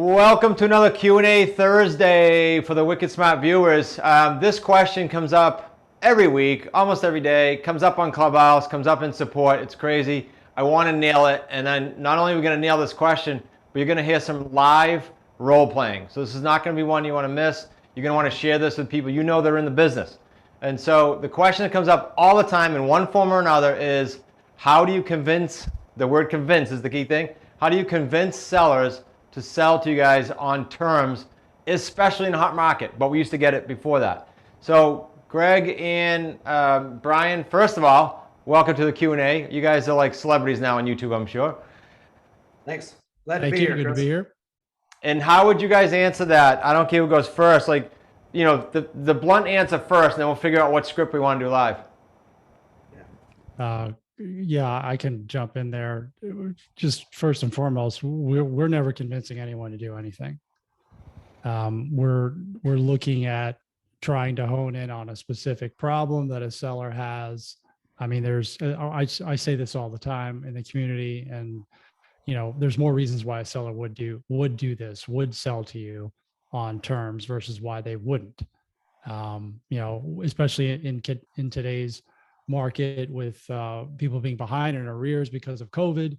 Welcome to another Q&A Thursday for the Wicked Smart viewers. This question comes up every week, almost every day. Comes up on Clubhouse, comes up in support. It's crazy. I want to nail it. And then not only are we going to nail this question, but you're going to hear some live role playing. So this is not going to be one you want to miss. You're going to want to share this with people you know they're in the business. And so the question that comes up all the time in one form or another is, how do you convince, the word convince is the key thing, how do you convince sellers to sell to you guys on terms, especially in a hot market? But we used to get it before that. So Greg and Brian, first of all, welcome to the Q&A. You guys are like celebrities now on YouTube, I'm sure. Thanks. Glad to be here, Good to be here. And how would you guys answer that? I don't care who goes first. Like, you know, the blunt answer first, and then we'll figure out what script we want to do live. Yeah, I can jump in there. Just first and foremost, we're never convincing anyone to do anything. We're looking at trying to hone in on a specific problem that a seller has. I mean, I say this all the time in the community, and you know, there's more reasons why a seller would do this, would sell to you on terms versus why they wouldn't. You know, especially in today's market with people being behind in arrears because of COVID.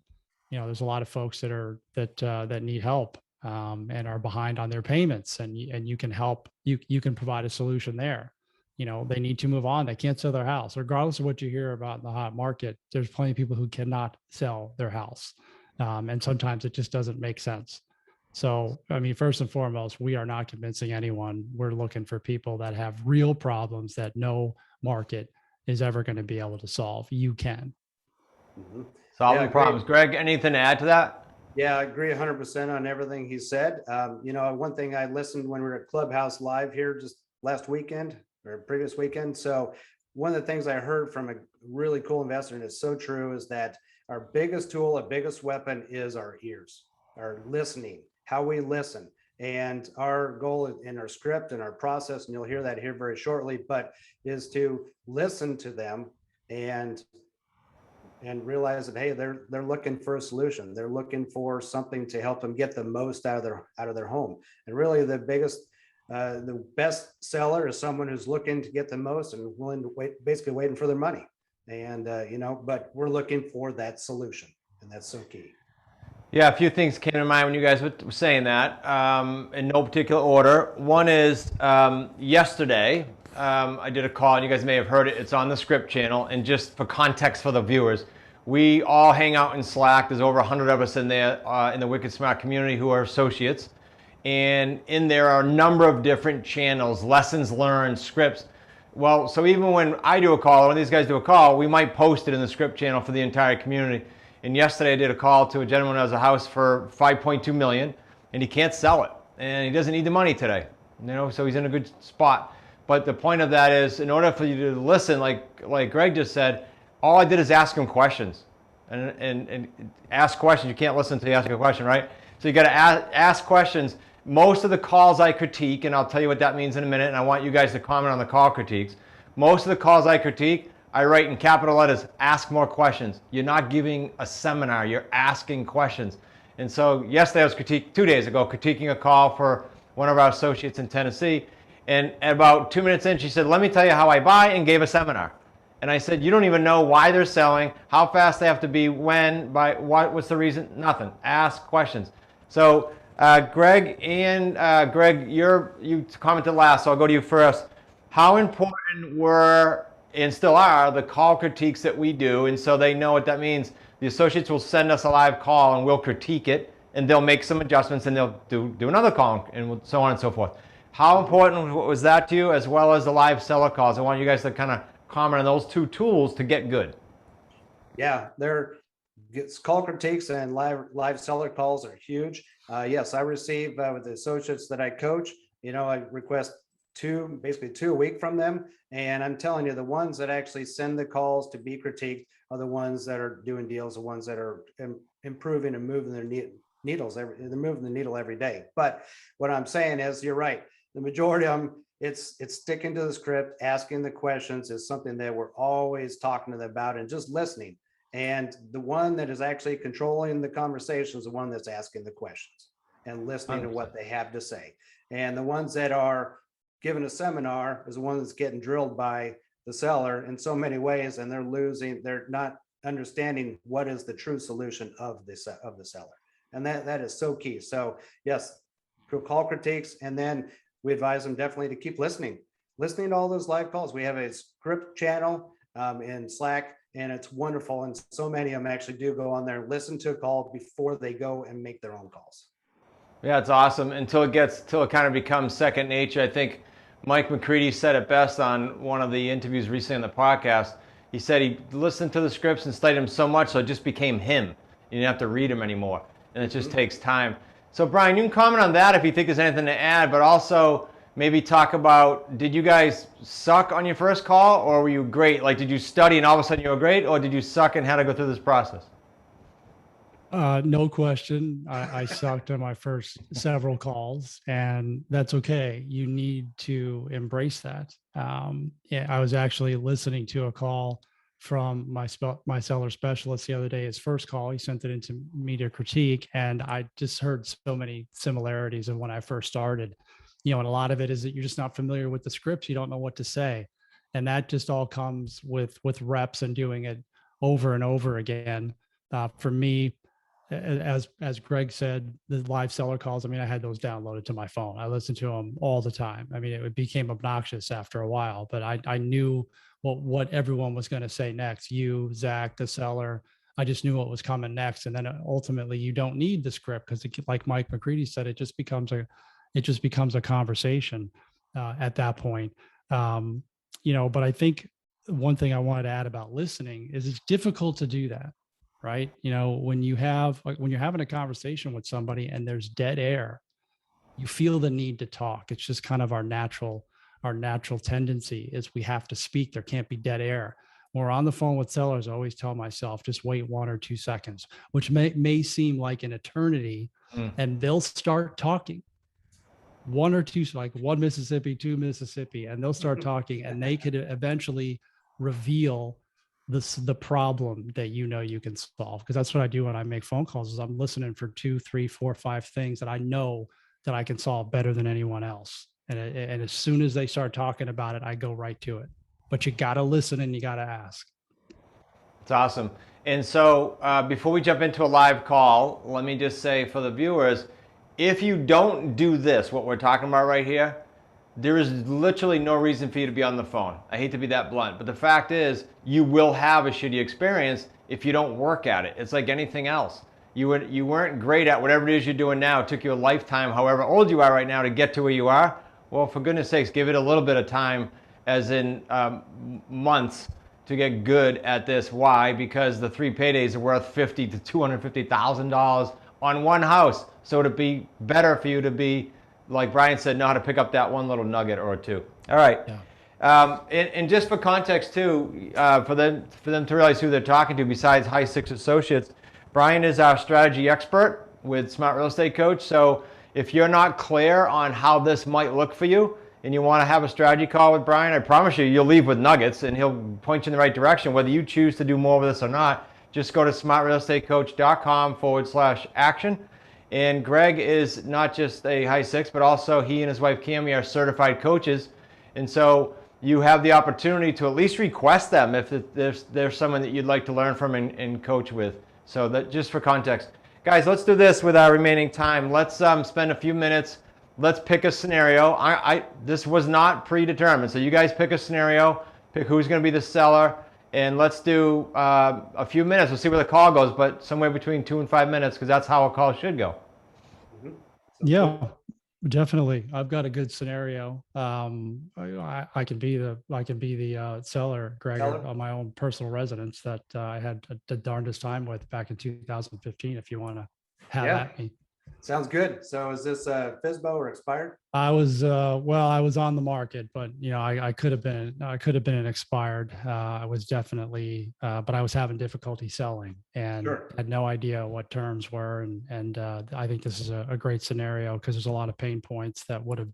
You know, there's a lot of folks that need help and are behind on their payments, and you can help. You can provide a solution there. You know, they need to move on. They can't sell their house, regardless of what you hear about in the hot market. There's plenty of people who cannot sell their house, and sometimes it just doesn't make sense. So, I mean, first and foremost, we are not convincing anyone. We're looking for people that have real problems that no market is ever going to be able to solve. You can. Solving problems. Greg, anything to add to that? Yeah, I agree 100% on everything he said. You know, one thing I listened when we were at Clubhouse Live here just last weekend or previous weekend. So one of the things I heard from a really cool investor, and it's so true, is that our biggest tool, our biggest weapon is our ears, our listening, how we listen. And our goal in our script and our process, and you'll hear that here very shortly, but is to listen to them and realize that, hey, they're looking for a solution. They're looking for something to help them get the most out of their home. And really the best seller is someone who's looking to get the most and willing to wait, basically waiting for their money. And you know, but we're looking for that solution, and that's so key. Yeah, a few things came to mind when you guys were saying that, in no particular order. One is yesterday, I did a call, and you guys may have heard it. It's on the script channel. And just for context for the viewers, we all hang out in Slack. There's over 100 of us in there in the Wicked Smart community who are associates. And in there are a number of different channels, lessons learned, scripts. Well, so even when I do a call, or when these guys do a call, we might post it in the script channel for the entire community. And yesterday I did a call to a gentleman who has a house for $5.2 million, and he can't sell it. And he doesn't need the money today, you know, so he's in a good spot. But the point of that is, in order for you to listen, like Greg just said, all I did is ask him questions. And ask questions. You can't listen until you ask a question, right? So you got to ask questions. Most of the calls I critique, and I'll tell you what that means in a minute, and I want you guys to comment on the call critiques. Most of the calls I critique, I write in capital letters, ask more questions. You're not giving a seminar, you're asking questions. And so yesterday I was 2 days ago, critiquing a call for one of our associates in Tennessee. And about 2 minutes in, she said, let me tell you how I buy, and gave a seminar. And I said, you don't even know why they're selling, how fast they have to be, when, by what's the reason? Nothing. Ask questions. So Greg, you commented last, so I'll go to you first. How important were, and still are, the call critiques that we do? And so they know what that means. The associates will send us a live call and we'll critique it, and they'll make some adjustments, and they'll do another call, and so on and so forth. How important was that to you, as well as the live seller calls? I want you guys to kind of comment on those two tools to get good. Yeah, call critiques and live seller calls are huge. Yes, I receive with the associates that I coach, you know, I request basically two a week from them. And I'm telling you, the ones that actually send the calls to be critiqued are the ones that are doing deals, the ones that are improving and moving their needles. They're moving the needle every day. But what I'm saying is, you're right. The majority of them, it's sticking to the script, asking the questions is something that we're always talking to them about, and just listening. And the one that is actually controlling the conversation is the one that's asking the questions. and listening to 100%. what they have to say. And the ones that are given a seminar is the one that's getting drilled by the seller in so many ways, and they're not understanding what is the true solution of the seller. And that is so key. So yes, call critiques, and then we advise them definitely to keep listening to all those live calls. We have a script channel in Slack, and it's wonderful. And so many of them actually do go on there and listen to a call before they go and make their own calls. Yeah, it's awesome until it kind of becomes second nature. I think Mike McCready said it best on one of the interviews recently on the podcast. He said he listened to the scripts and studied them so much, so it just became him. You didn't have to read them anymore, and it just takes time. So Brian, you can comment on that if you think there's anything to add, but also maybe talk about, did you guys suck on your first call, or were you great? Like, did you study and all of a sudden you were great, or did you suck and had to go through this process? No question. I sucked on my first several calls, and that's okay. You need to embrace that. Yeah, I was actually listening to a call from my seller specialist the other day. His first call, he sent it into me to critique, and I just heard so many similarities of when I first started. And a lot of it is that you're just not familiar with the scripts. You don't know what to say, and that just all comes with reps and doing it over and over again. For me, as Greg said, the live seller calls, I had those downloaded to my phone. I listened to them all the time. It became obnoxious after a while, but I knew what everyone was going to say next. You, Zach, the seller, I just knew what was coming next. And then ultimately you don't need the script, because like Mike McCready said, it just becomes a conversation at that point. But I think one thing I wanted to add about listening is it's difficult to do that. Right. When you're having a conversation with somebody and there's dead air, you feel the need to talk. It's just kind of our natural tendency is we have to speak. There can't be dead air. When we're on the phone with sellers, I always tell myself, just wait 1 or 2 seconds, which may seem like an eternity, and they'll start talking. 1 or 2, like 1 Mississippi, 2 Mississippi, and they'll start talking, and they could eventually reveal the problem that you can solve. Because that's what I do when I make phone calls, is I'm listening for 2, 3, 4, 5 things that I know that I can solve better than anyone else. And as soon as they start talking about it, I go right to it. But you got to listen and you got to ask. It's awesome. And so before we jump into a live call, let me just say for the viewers, if you don't do this, what we're talking about right here, there is literally no reason for you to be on the phone. I hate to be that blunt, but the fact is you will have a shitty experience if you don't work at it. It's like anything else. You weren't great at whatever it is you're doing now. It took you a lifetime, however old you are right now, to get to where you are. Well, for goodness sakes, give it a little bit of time, as in months, to get good at this. Why? Because the 3 paydays are worth $50,000 to $250,000 on one house. So it'd be better for you to be, like Brian said, know how to pick up that one little nugget or two. All right. Yeah. And just for context too, for them to realize who they're talking to besides High Six Associates, Brian is our strategy expert with Smart Real Estate Coach. So if you're not clear on how this might look for you and you want to have a strategy call with Brian, I promise you'll leave with nuggets, and he'll point you in the right direction. Whether you choose to do more with this or not, just go to smartrealestatecoach.com/action. And Greg is not just a High Six, but also he and his wife Cami are certified coaches. And so you have the opportunity to at least request them if there's someone that you'd like to learn from and coach with. So that, just for context. Guys, let's do this with our remaining time. Let's spend a few minutes. Let's pick a scenario. This was not predetermined. So you guys pick a scenario, pick who's going to be the seller, and let's do a few minutes. We'll see where the call goes, but somewhere between 2 and 5 minutes, because that's how a call should go. Yeah, definitely. I've got a good scenario. I can be the seller, Greg, on my own personal residence that I had the darndest time with back in 2015. If you want to have at me. Sounds good. So is this FSBO or expired? I was on the market, but I could have been an expired. I was definitely, but I was having difficulty selling and had no idea what terms were. And I think this is a great scenario because there's a lot of pain points that would have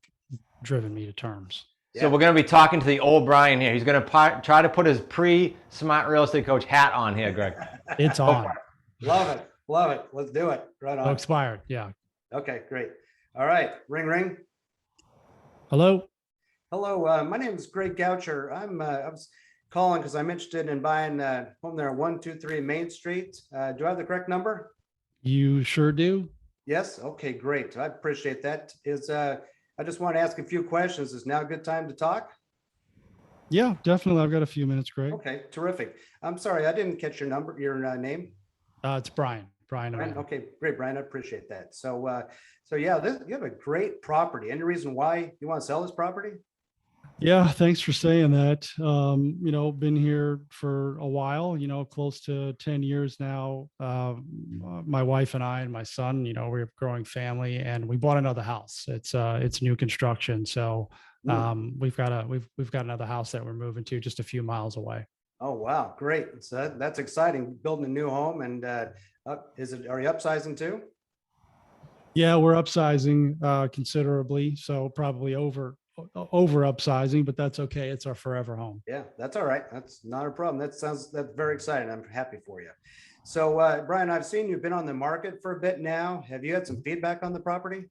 driven me to terms. So we're going to be talking to the old Brian here. He's going to try to put his pre-Smart Real Estate Coach hat on here, Greg. It's on. Love it. Love it. Let's do it. Right on. Expired. Yeah. Okay, great. All right, ring, ring. Hello. Hello, my name is Greg Goucher. I was calling because I'm interested in buying a home there at 123 Main Street. Do I have the correct number? You sure do. Yes. Okay, great. I appreciate that. I just want to ask a few questions. Is now a good time to talk? Yeah, definitely. I've got a few minutes, Greg. Okay, terrific. I'm sorry, I didn't catch your name. It's Brian. Brian. Brian. Amanda. Okay, great, Brian. I appreciate that. So yeah, you have a great property. Any reason why you want to sell this property? Yeah, thanks for saying that. Been here for a while, close to 10 years now. My wife and I and my son, we're a growing family and we bought another house. It's new construction. So we've got another house that we're moving to just a few miles away. Oh, wow, great. So that's exciting. Building a new home and are you upsizing too? Yeah, we're upsizing considerably. So probably over upsizing, but that's okay. It's our forever home. Yeah, that's all right. That's not a problem. That's very exciting. I'm happy for you. So, Brian, I've seen you've been on the market for a bit now. Have you had some feedback on the property?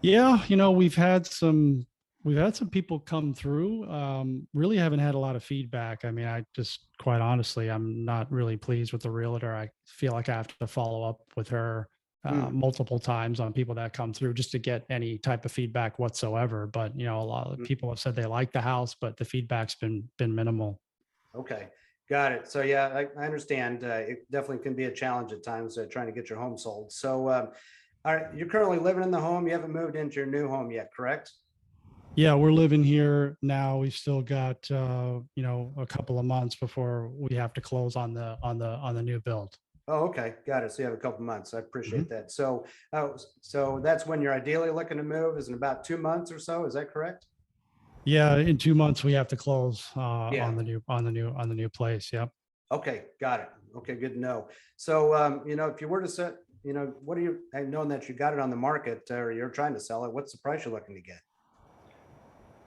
Yeah, we've had some people come through. Really haven't had a lot of feedback. I mean, I just quite honestly, I'm not really pleased with the realtor. I feel like I have to follow up with her multiple times on people that come through just to get any type of feedback whatsoever. But a lot of people have said they like the house, but the feedback's been minimal. Okay, got it. So yeah, I understand. It definitely can be a challenge at times trying to get your home sold. So, all right, you're currently living in the home. You haven't moved into your new home yet, correct? Yeah, we're living here now. We've still got a couple of months before we have to close on the new build. Oh, okay, got it. So you have a couple months. I appreciate Mm-hmm. that. So that's when you're ideally looking to move, is in about 2 months or so. Is that correct? Yeah, in 2 months we have to close Yeah. on the new place. Yep. Okay, got it. Okay, good to know. So, if you were to set, what are you, and knowing that you got it on the market or you're trying to sell it, what's the price you're looking to get?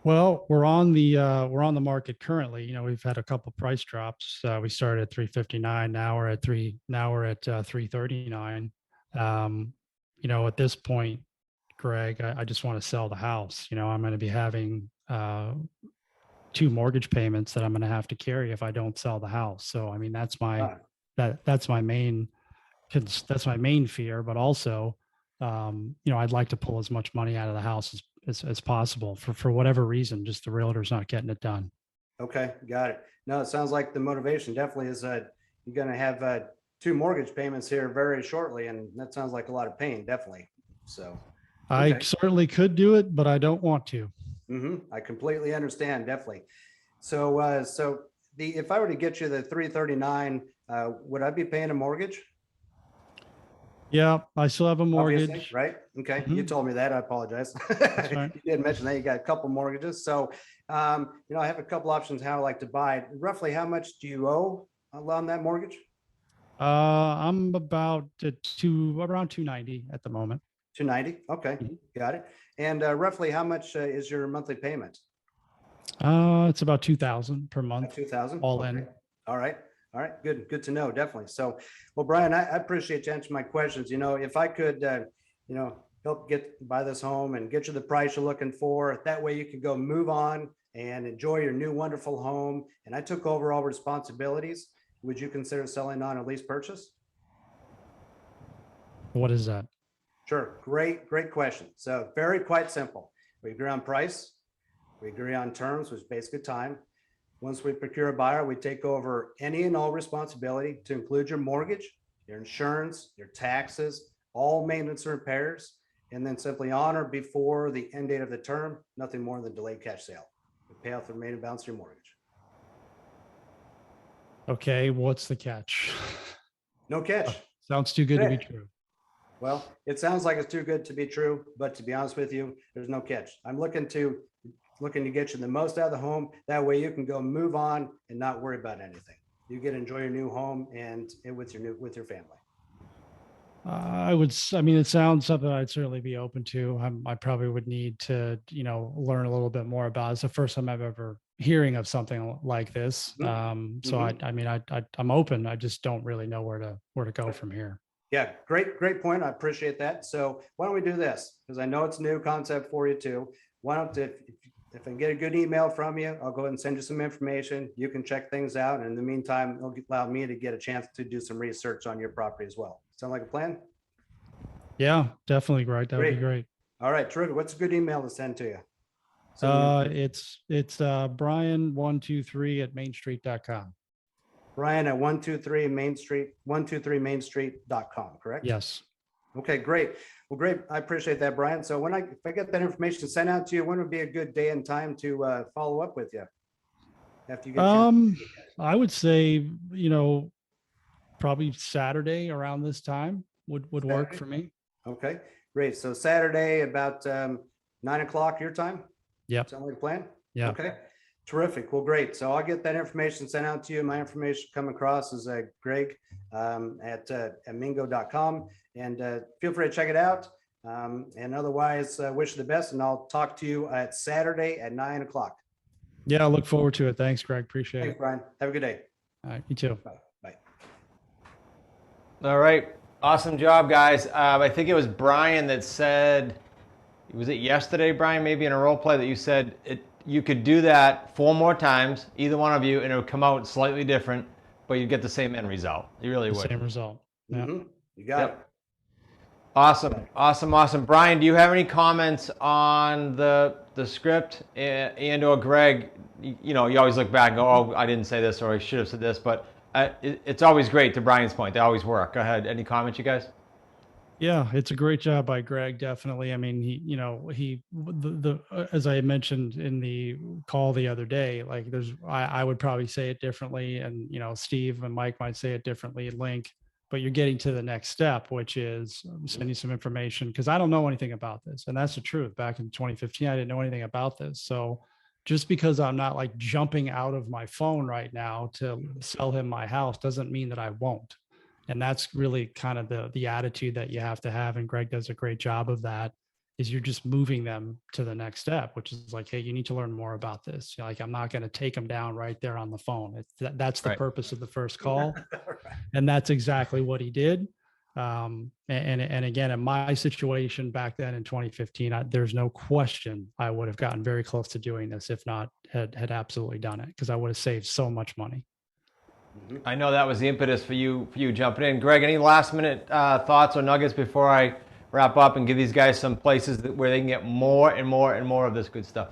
Well, we're on the market currently. We've had a couple price drops. We started at 359. Now we're at 339. At this point, Greg, I just want to sell the house. I'm going to be having two mortgage payments that I'm going to have to carry if I don't sell the house. So, I mean, that's Ah, my main fear, but also, I'd like to pull as much money out of the house as possible for whatever reason, just the realtor's not getting it done. okay, got it. No, it sounds like the motivation definitely is you're going to have two mortgage payments here very shortly, and that sounds like a lot of pain, definitely. So, I okay. certainly could do it, but I don't want to. I completely understand, definitely. So if I were to get you the 339, would I be paying a mortgage? Yeah, I still have a Obviously, mortgage. right? Okay, you told me that. I apologize. Right. You did mention that you got a couple mortgages. So, I have a couple options how I like to buy it. Roughly, how much do you owe on that mortgage? I'm about around 290 at the moment. 290. Okay, Mhm. got it. And roughly, how much is your monthly payment? It's about 2,000 per month, 2,000. all Okay. in. All right. All right. Good to know. Definitely. So, well, Brian, I appreciate you answering my questions. If I could, help buy this home and get you the price you're looking for, that way you can go move on and enjoy your new wonderful home. And I took over all responsibilities. Would you consider selling on a lease purchase? What is that? Sure. Great question. So quite simple. We agree on price. We agree on terms, which is basically time. Once we procure a buyer, we take over any and all responsibility to include your mortgage, your insurance, your taxes, all maintenance and repairs, and then simply honor before the end date of the term, nothing more than delayed cash sale. We pay off the remaining balance of your mortgage. Okay, what's the catch? No catch. Sounds too good to be true. Well, it sounds like it's too good to be true, but to be honest with you, there's no catch. I'm looking to get you the most out of the home. That way you can go move on and not worry about anything. You get to enjoy your new home and with your family. I mean, it sounds something I'd certainly be open to. I probably would need to, learn a little bit more about it. It's the first time I've ever hearing of something like this. So I'm open. I just don't really know where to go from here. Yeah, great point. I appreciate that. So why don't we do this? Because I know it's a new concept for you too. Why don't, if I can get a good email from you, I'll go ahead and send you some information. You can check things out. And in the meantime, it'll allow me to get a chance to do some research on your property as well. Sound like a plan? Yeah, definitely, Greg. That would be great. All right, terrific. What's a good email to send to you? It's Brian123@mainstreet.com. Brian at 123 Main Street, 123mainstreet.com, correct? Yes. Okay, great. Well, great. I appreciate that, Brian. So if I get that information sent out to you, when would be a good day and time to follow up with you? After you get I would say, probably Saturday around this time would work for me. Okay, great. So Saturday about 9 o'clock your time? Yep. Sound like a plan? Yeah. Okay, terrific. Well, great. So I'll get that information sent out to you. My information come across as Greg at mingo.com, and feel free to check it out. And otherwise, wish you the best, and I'll talk to you at Saturday at 9 o'clock. Yeah, I look forward to it. Thanks, Greg. Appreciate Thanks, it. Brian. Have a good day. All right, you too. Bye. Bye. All right. Awesome job, guys. I think it was Brian that said, was it yesterday, Brian, maybe in a role play that you said you could do that 4 more times, either one of you, and it would come out slightly different, but you'd get the same end result. You really would. Same result. Yeah. You got it. Awesome. Brian, do you have any comments on the script and or Greg? You always look back and go, oh, I didn't say this, or I should have said this, but it's always great, to Brian's point. They always work. Go ahead. Any comments, you guys? Yeah, it's a great job by Greg. Definitely. I mean, as I mentioned in the call the other day, like I would probably say it differently, and Steve and Mike might say it differently, Link, but you're getting to the next step, which is sending some information, because I don't know anything about this. And that's the truth. Back in 2015, I didn't know anything about this. So just because I'm not like jumping out of my phone right now to sell him my house doesn't mean that I won't. And that's really kind of the attitude that you have to have. And Greg does a great job of that, is you're just moving them to the next step, which is like, hey, you need to learn more about this. Like, I'm not going to take them down right there on the phone. That's the purpose of the first call. And that's exactly what he did. And again, in my situation back then in 2015, there's no question I would have gotten very close to doing this, if not had absolutely done it, because I would have saved so much money. I know that was the impetus for you jumping in. Greg, any last minute thoughts or nuggets before I wrap up and give these guys some places where they can get more and more and more of this good stuff?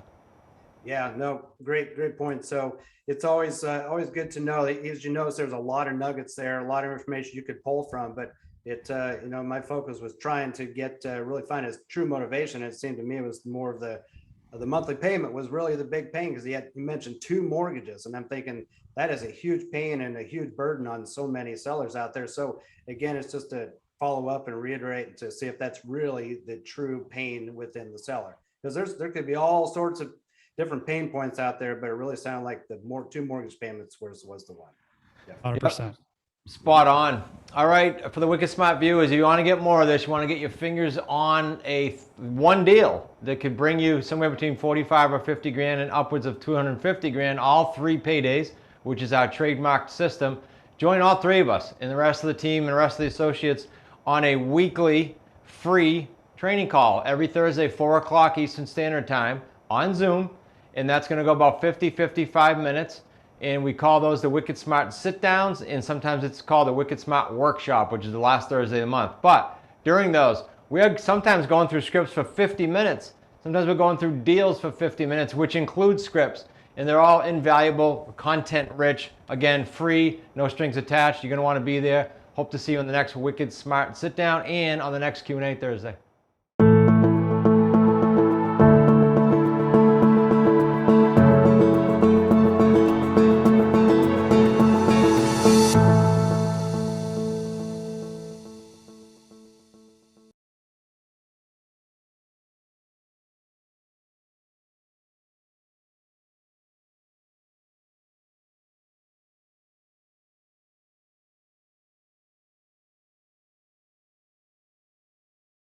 Yeah, no, great point. So it's always good to know that, as you notice, there's a lot of nuggets there, a lot of information you could pull from, but my focus was trying to get really find his true motivation. It seemed to me it was more of the monthly payment was really the big pain, because he mentioned 2 mortgages, and I'm thinking that is a huge pain and a huge burden on so many sellers out there. So again, it's just to follow up and reiterate to see if that's really the true pain within the seller, because there could be all sorts of different pain points out there, but it really sounded like the 2 mortgage payments was the one. Yeah. 100%. Spot on. All right, for the Wicked Smart viewers, if you want to get more of this, you want to get your fingers on one deal that could bring you somewhere between 45 or 50 grand and upwards of 250 grand, all 3 paydays, which is our trademarked system. Join all 3 of us and the rest of the team and the rest of the associates on a weekly free training call every Thursday, 4 o'clock Eastern Standard Time on Zoom. And that's going to go about 55 minutes. And we call those the Wicked Smart sit downs, and sometimes it's called the Wicked Smart workshop, which is the last Thursday of the month. But during those, we are sometimes going through scripts for 50 minutes. Sometimes we're going through deals for 50 minutes, which includes scripts, and they're all invaluable, content rich, again, free, no strings attached. You're going to want to be there. Hope to see you on the next Wicked Smart sit down and on the next Q&A Thursday.